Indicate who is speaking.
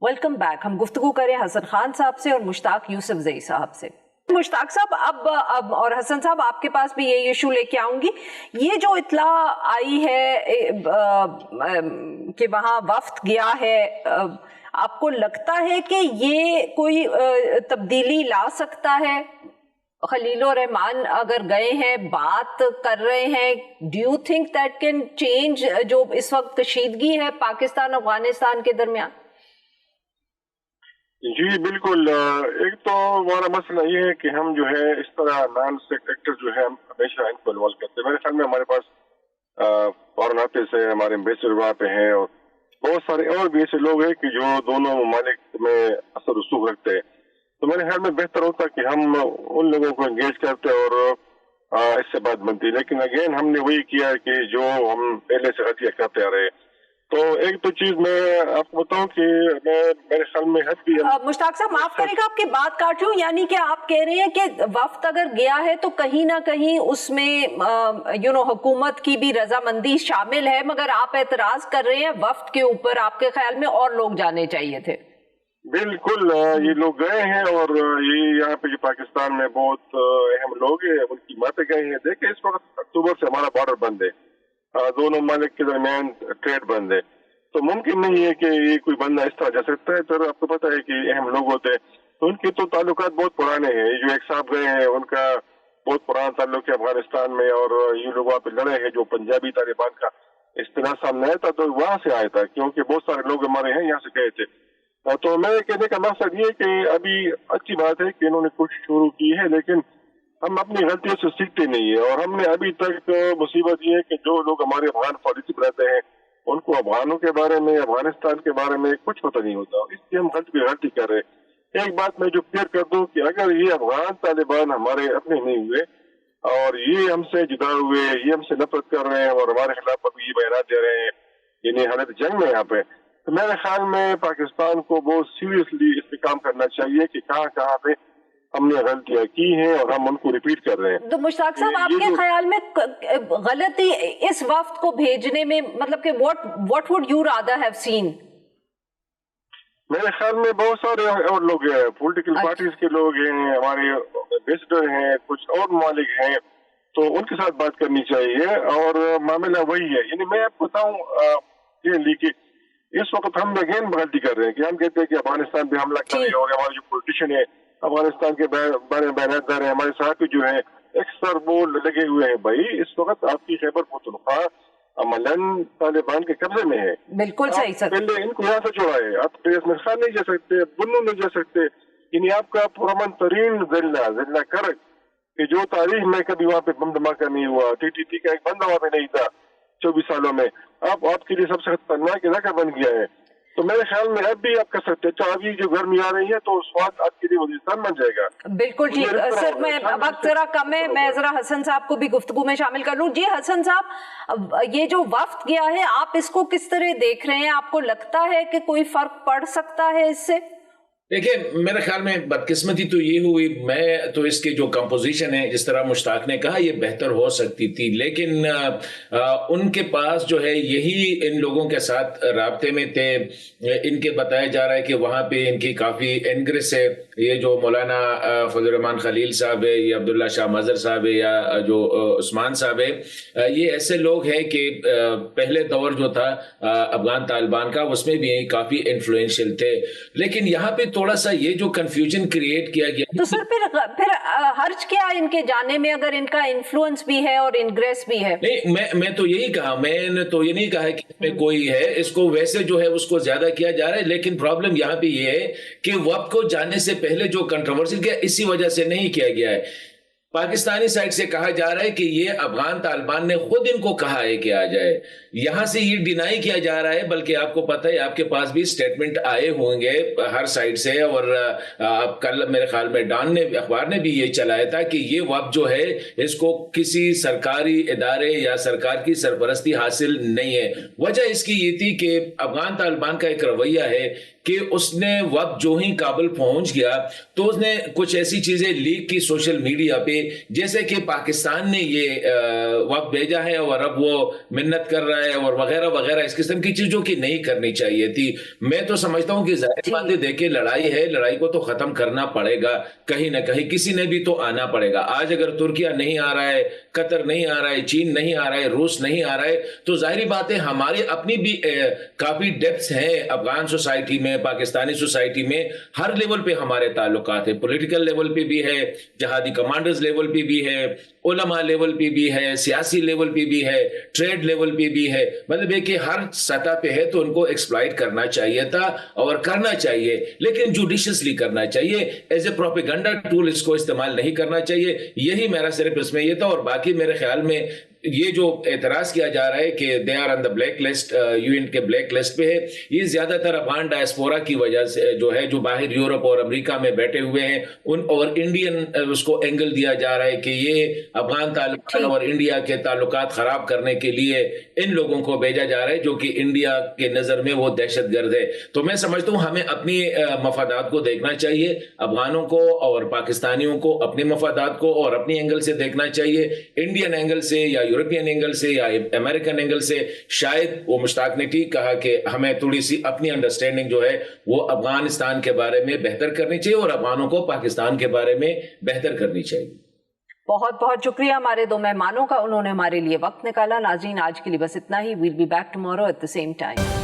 Speaker 1: Welcome back. हम गुफ्तगू करें हसन खान साहब से और मुश्ताक यूसुफजई साहब से। मुश्ताक साहब, अब और हसन साहब आपके पास भी ये इशू लेके आऊंगी। ये जो इत्ला आई है कि वहाँ वफ्द गया है, आपको लगता है कि ये कोई तब्दीली ला सकता है? खलीलुर रहमान अगर गए हैं, बात कर रहे हैं, do you think that can change जो इस वक्त कशीदगी है पाकिस्तान अफगानिस्तान के दरमियान?
Speaker 2: जी बिल्कुल। एक तो हमारा मसला ये है कि हम जो है इस तरह नॉन स्टेट एक्टर जो है हम हमेशा इनको इन्वॉल्व करते हैं। मेरे ख्याल में हमारे पास फॉरेन ऑफिस है, हमारे एम्बेसडर वहाँ पे हैं और बहुत सारे और भी ऐसे लोग हैं कि जो दोनों ममालिक में असर रसूख रखते हैं। तो मेरे ख्याल में बेहतर होता कि हम उन लोगों को एंगेज करते और इससे बात बनती। लेकिन अगेन हमने वही किया कि जो हम पहले से गलतियाँ करते आ रहे। तो एक तो चीज मैं आपको बताऊं कि मेरे ख्याल में हद भी
Speaker 1: मुश्ताक साहब माफ करेगा आपकी बात काट रही हूँ, यानी कि आप कह रहे हैं कि वफ्द अगर गया है तो कहीं ना कहीं उसमें हुकूमत की भी रजामंदी शामिल है, मगर आप एतराज कर रहे हैं वफ्द के ऊपर, आपके ख्याल में और लोग जाने चाहिए थे?
Speaker 2: बिल्कुल, ये लोग गए हैं और ये यहाँ पे जो पाकिस्तान में बहुत अहम लोग हैं उनकी बातें गए हैं। देखिए इस वक्त अक्टूबर से हमारा बॉर्डर बंद है, दोनों ममालिक के दरमियान ट्रेड बंद है, तो मुमकिन नहीं है कि ये कोई बंदा इस तरह जा सकता है। तो आपको पता है कि अहम लोग होते हैं तो उनके तो ताल्लुकात बहुत पुराने हैं। जो एक साहब गए हैं उनका बहुत पुराना ताल्लुक है अफगानिस्तान में और ये लोग वहाँ पे लड़े हैं। जो पंजाबी तालिबान का इस्तेमाल सामने आया था तो वहां से आया था, क्योंकि बहुत सारे लोग हमारे हैं यहाँ से गए थे। तो मेरे कहने का मकसद ये कि अभी अच्छी बात है कि इन्होंने कोशिश शुरू की है, लेकिन हम अपनी गलतियों से सीखते नहीं है। और हमने अभी तक मुसीबत ये है कि जो लोग हमारे अफगान पॉलिसी बनाते हैं उनको अफगानों के बारे में, अफगानिस्तान के बारे में कुछ पता नहीं होता, इसलिए हम गलती कर रहे हैं। एक बात मैं जो क्लियर कर दूं कि अगर ये अफगान तालिबान हमारे अपने नहीं हुए और ये हमसे जुदा हुए, ये हमसे नफरत कर रहे हैं और हमारे खिलाफ अभी ये बयान दे रहे हैं, यानी हालत जंग में यहाँ पे, तो मेरे ख्याल में पाकिस्तान को बहुत सीरियसली इस पे काम करना चाहिए कि कहाँ पे हमने गलतियां की हैं और हम उनको रिपीट कर रहे हैं।
Speaker 1: तो मुश्ताक साहब आपके ख्याल में गलती इस वफ्द को भेजने में, मतलब कि what would you rather have seen?
Speaker 2: मेरे ख्याल में बहुत सारे और लोग हैं, पॉलिटिकल पार्टीज के लोग हैं, हमारे एम्बेसडर हैं, कुछ और ममालिक हैं, तो उनके साथ बात करनी चाहिए और मामला वही है। यानी मैं आपको बताऊं कि इस वक्त हम अगेन गलती कर रहे हैं कि हम कहते हैं कि अफगानिस्तान पे हमला कर रहे हैं और हमारे जो पॉलिटिशियन है अफगानिस्तान के बारे में बयान दे रहे हैं, हमारे साथ जो है अक्सर वो लगे हुए हैं। भाई इस वक्त आपकी खैबर पख्तूनख्वा अमलन तालिबान के कब्जे में है।
Speaker 1: बिल्कुल सही सर।
Speaker 2: पहले इनको यहाँ से छोड़ाए, आप इसमें खान नहीं जा सकते, बुन्नू नहीं जा सकते, यानी आपका पुरमन तरीन जिला कर कि जो तारीख में कभी वहाँ पे बम धमाका नहीं हुआ, टीटीपी का एक बंदा वहाँ पे नहीं था 24 सालों में, अब आपके लिए सबसे खतरनाक इलाका बन गया है। तो मेरे ख्याल में अब भी आप कर सकते हैं। तो अभी जो गर्मी आ रही है तो स्वाद आपके लिए वजीरिस्तान बन जाएगा।
Speaker 1: बिल्कुल ठीक सर, मैं वक्त जरा कम है, मैं जरा हसन साहब को भी गुफ्तगू में शामिल कर लूं। जी हसन साहब, ये जो वफ्द गया है आप इसको किस तरह देख रहे हैं? आपको लगता है कि कोई फर्क पड़ सकता है इससे?
Speaker 3: देखिए मेरे ख्याल में बदकिस्मती तो ये हुई, मैं तो इसके जो कंपोजिशन है जिस तरह मुश्ताक ने कहा ये बेहतर हो सकती थी, लेकिन उनके पास जो है यही इन लोगों के साथ राब्ते में थे। इनके बताया जा रहा है कि वहाँ पे इनकी काफ़ी एनग्रेस है। ये जो मौलाना फजल रहमान खलील साहब है, ये अब्दुल्ला शाह मजहर साहब है, या जो उस्मान साहब है, ये ऐसे लोग हैं कि पहले दौर जो था अफगान तालिबान का उसमें भी काफ़ी इन्फ्लुएंशियल थे। लेकिन यहाँ पे थोड़ा सा ये जो कंफ्यूजन क्रिएट किया गया,
Speaker 1: तो सर फिर हर्ज क्या इनके जाने में, अगर इनका इन्फ्लुएंस भी है और इनग्रेस भी है?
Speaker 3: नहीं, मैं तो यही कहा, मैंने तो ये नहीं कहा कि इसमें कोई है, इसको वैसे जो है उसको ज्यादा किया जा रहा है। लेकिन प्रॉब्लम यहाँ पे ये है कि वक्त को जाने से पहले जो कंट्रोवर्सी किया इसी वजह से नहीं किया गया है। पाकिस्तानी साइड से कहा जा रहा है कि ये अफगान तालिबान ने खुद इनको कहा है कि आ जाए, यहां से ये डिनाई किया जा रहा है। बल्कि आपको पता है, आपके पास भी स्टेटमेंट आए होंगे हर साइड से, और कल मेरे ख्याल में डॉन ने, अखबार ने भी ये चलाया था कि ये वक्त जो है इसको किसी सरकारी इदारे या सरकार की सरपरस्ती हासिल नहीं है। वजह इसकी ये थी कि अफगान तालिबान का एक रवैया है कि उसने वक्त जो ही काबुल पहुंच गया तो उसने कुछ ऐसी चीजें लीक की सोशल मीडिया पे जैसे कि पाकिस्तान ने ये वक्त भेजा है और अब वो मिन्नत कर रहा है और वगैरह वगैरह, इस किस्म की चीजों की नहीं करनी चाहिए थी। मैं तो समझता हूं कि जाहिर बात है, देखिए लड़ाई है, लड़ाई को तो खत्म करना पड़ेगा, कहीं ना कहीं किसी ने भी तो आना पड़ेगा। आज अगर तुर्किया नहीं आ रहा है, कतर नहीं आ रहा है, चीन नहीं आ रहा है, रूस नहीं आ रहा है, तो जाहिर बात है हमारे अपनी भी काफी डेप्थ्स हैं अफगान सोसाइटी में, पाकिस्तानी सोसाइटी में, हर लेवल पे हमारे ताल्लुकात है, पॉलिटिकल लेवल पे भी है, जहादी कमांडर्स लेवल पे भी है, उलमा लेवल पे भी है, सियासी लेवल पे भी है, ट्रेड लेवल पे भी है, मतलब है कि हर सतह पे है। तो उनको एक्सप्लॉइट करना चाहिए था और करना चाहिए, लेकिन जुडिशियसली करना चाहिए, एज ए प्रोपेगेंडा टूल इसको इस्तेमाल नहीं करना चाहिए। यही मेरा सिर्फ इसमें ये था। और बाकी मेरे ख्याल में ये जो एतराज किया जा रहा है कि they are on the black list, UN के ब्लैक लिस्ट पे है, ये ज्यादातर अफगान डायस्पोरा की वजह से जो है, जो बाहर यूरोप और अमेरिका में बैठे हुए हैं उन, और इंडियन उसको एंगल दिया जा रहा है कि ये अफगान ताल्लुकात और इंडिया के ताल्लुकात खराब करने के लिए इन लोगों को भेजा जा रहा है, जो कि इंडिया के नजर में वो दहशतगर्द है। तो मैं समझता हूँ हमें अपनी मफादात को देखना चाहिए, अफगानों को और पाकिस्तानियों को अपने मफादात को और अपनी एंगल से देखना चाहिए। इंडियन एंगल से या यूरोपियन एंगल से या अमेरिकन एंगल से शायद वो मुश्ताक ने ठीक कहा कि हमें थोड़ी सी अपनी अंडरस्टैंडिंग जो है वो अफगानिस्तान के बारे में बेहतर करनी चाहिए और अफगानों को पाकिस्तान के बारे में बेहतर करनी चाहिए।
Speaker 1: बहुत बहुत शुक्रिया हमारे दो मेहमानों का, उन्होंने हमारे लिए वक्त निकाला। नाज़रीन, आज के लिए बस इतना ही। We'll be back tomorrow at the same time.